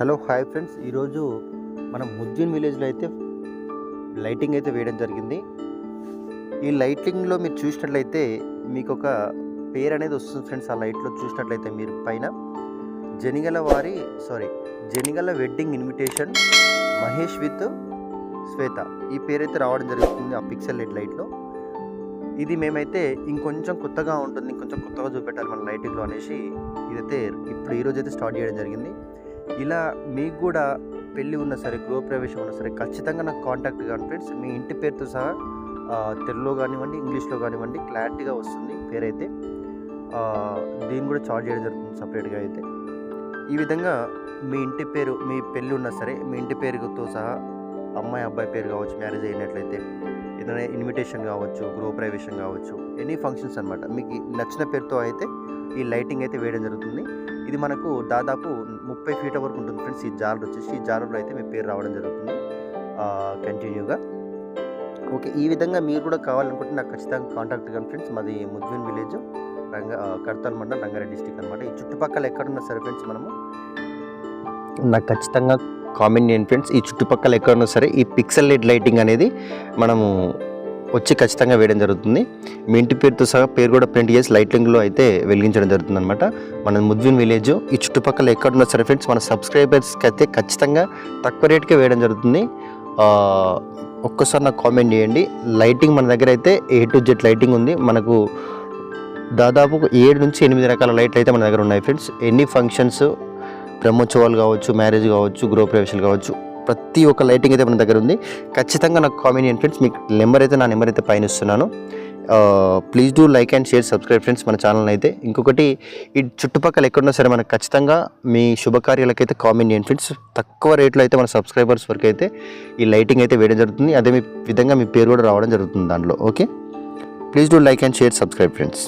Hello hi friends, ఈరోజు మనం ముజ్జిన్ విలేజ్లో అయితే లైటింగ్ అయితే వేయడం జరిగింది. ఈ లైటింగ్లో మీరు చూసినట్లయితే మీకు ఒక పేరు అనేది వస్తుంది ఫ్రెండ్స్. ఆ లైట్లో చూసినట్లయితే మీరు పైన Janigala wedding invitation Mahesh with శ్వేత ఈ పేరైతే రావడం జరుగుతుంది ఆ పిక్సెల్ లైట్లో. ఇది మేమైతే ఇంకొంచెం కొత్తగా ఉంటుంది, ఇంకొంచెం కొత్తగా చూపెట్టాలి మన లైటింగ్లో అనేసి ఇదైతే ఈరోజు అయితే స్టార్ట్ చేయడం జరిగింది. ఇలా మీకు కూడా పెళ్ళి ఉన్నా సరే, గృహప్రవేశం ఉన్నా సరే ఖచ్చితంగా నాకు కాంటాక్ట్ కాండి ఫ్రెండ్స్. మీ ఇంటి పేరుతో సహా తెలుగులో కానివ్వండి, ఇంగ్లీష్లో కానివ్వండి క్లారిటీగా వస్తుంది పేరైతే. దీన్ని కూడా చార్జ్ చేయడం జరుగుతుంది సపరేట్గా అయితే. ఈ విధంగా మీ ఇంటి పేరు, మీ పెళ్ళి ఉన్నా సరే మీ ఇంటి పేరుతో సహా అమ్మాయి అబ్బాయి పేరు కావచ్చు, మ్యారేజ్ అయినట్లయితే ఏదైనా ఇన్విటేషన్ కావచ్చు, గృహప్రవేశం కావచ్చు, ఎనీ ఫంక్షన్స్ అనమాట, మీకు నచ్చిన పేరుతో అయితే ఈ లైటింగ్ అయితే వేయడం జరుగుతుంది. ఇది మనకు దాదాపు 30 ఫీట్ వరకు ఉంటుంది ఫ్రెండ్స్. ఈ జాలర్ వచ్చేసి ఈ జాలర్లో అయితే మీ పేరు రావడం జరుగుతుంది కంటిన్యూగా. ఓకే, ఈ విధంగా మీరు కూడా కావాలనుకుంటే నాకు ఖచ్చితంగా కాంటాక్ట్ కానీ ఫ్రెండ్స్. మాది ముజ్మిన్ విలేజ్, కడతాల్ మండలం, రంగారెడ్డి డిస్టిక్ అనమాట. ఈ చుట్టుపక్కల ఎక్కడున్నా సరే ఫ్రెండ్స్ నాకు ఖచ్చితంగా కామెంట్ చేయండి ఫ్రెండ్స్. ఈ చుట్టుపక్కల ఎక్కడున్నా సరే ఈ పిక్సెల్ లైటింగ్ అనేది మనము వచ్చి ఖచ్చితంగా వేయడం జరుగుతుంది. మీ ఇంటి పేరుతో సహా పేరు కూడా ప్రింట్ చేసి లైటింగ్లో అయితే వెలిగించడం జరుగుతుంది అనమాట. మన ముజ్మిన్ విలేజ్ ఈ చుట్టుపక్కల ఎక్కడున్నా సరే ఫ్రెండ్స్ మన సబ్స్క్రైబర్స్కి అయితే ఖచ్చితంగా తక్కువ రేట్కే వేయడం జరుగుతుంది. ఒక్కసారి నాకు కామెంట్ చేయండి. లైటింగ్ మన దగ్గర అయితే A to Z లైటింగ్ ఉంది. మనకు దాదాపు 7 నుంచి 8 రకాల లైట్లు అయితే మన దగ్గర ఉన్నాయి ఫ్రెండ్స్. ఎన్ని ఫంక్షన్స్, బ్రహ్మోత్సవాలు కావచ్చు, మ్యారేజ్ కావచ్చు, గృహప్రవేశాలు కావచ్చు, ప్రతి ఒక్క లైటింగ్ అయితే మన దగ్గర ఉంది. ఖచ్చితంగా నాకు కామెంట్ చేయండి ఫ్రెండ్స్. మీకు నా నెంబర్ అయితే పైన ఇస్తున్నాను. Please do like and share, subscribe friends మన ఛానల్ అయితే. ఇంకొకటి, ఈ చుట్టుపక్కల ఎక్కడున్నా సరే మనకు ఖచ్చితంగా మీ శుభకార్యాలకైతే కామెంట్ చేయండి ఫ్రెండ్స్. తక్కువ రేట్లో అయితే మన సబ్స్క్రైబర్స్ వరకు అయితే ఈ లైటింగ్ అయితే వేయడం జరుగుతుంది. అదే మీ విధంగా మీ పేరు కూడా రావడం జరుగుతుంది దాంట్లో. Okay, please do like and share, subscribe friends.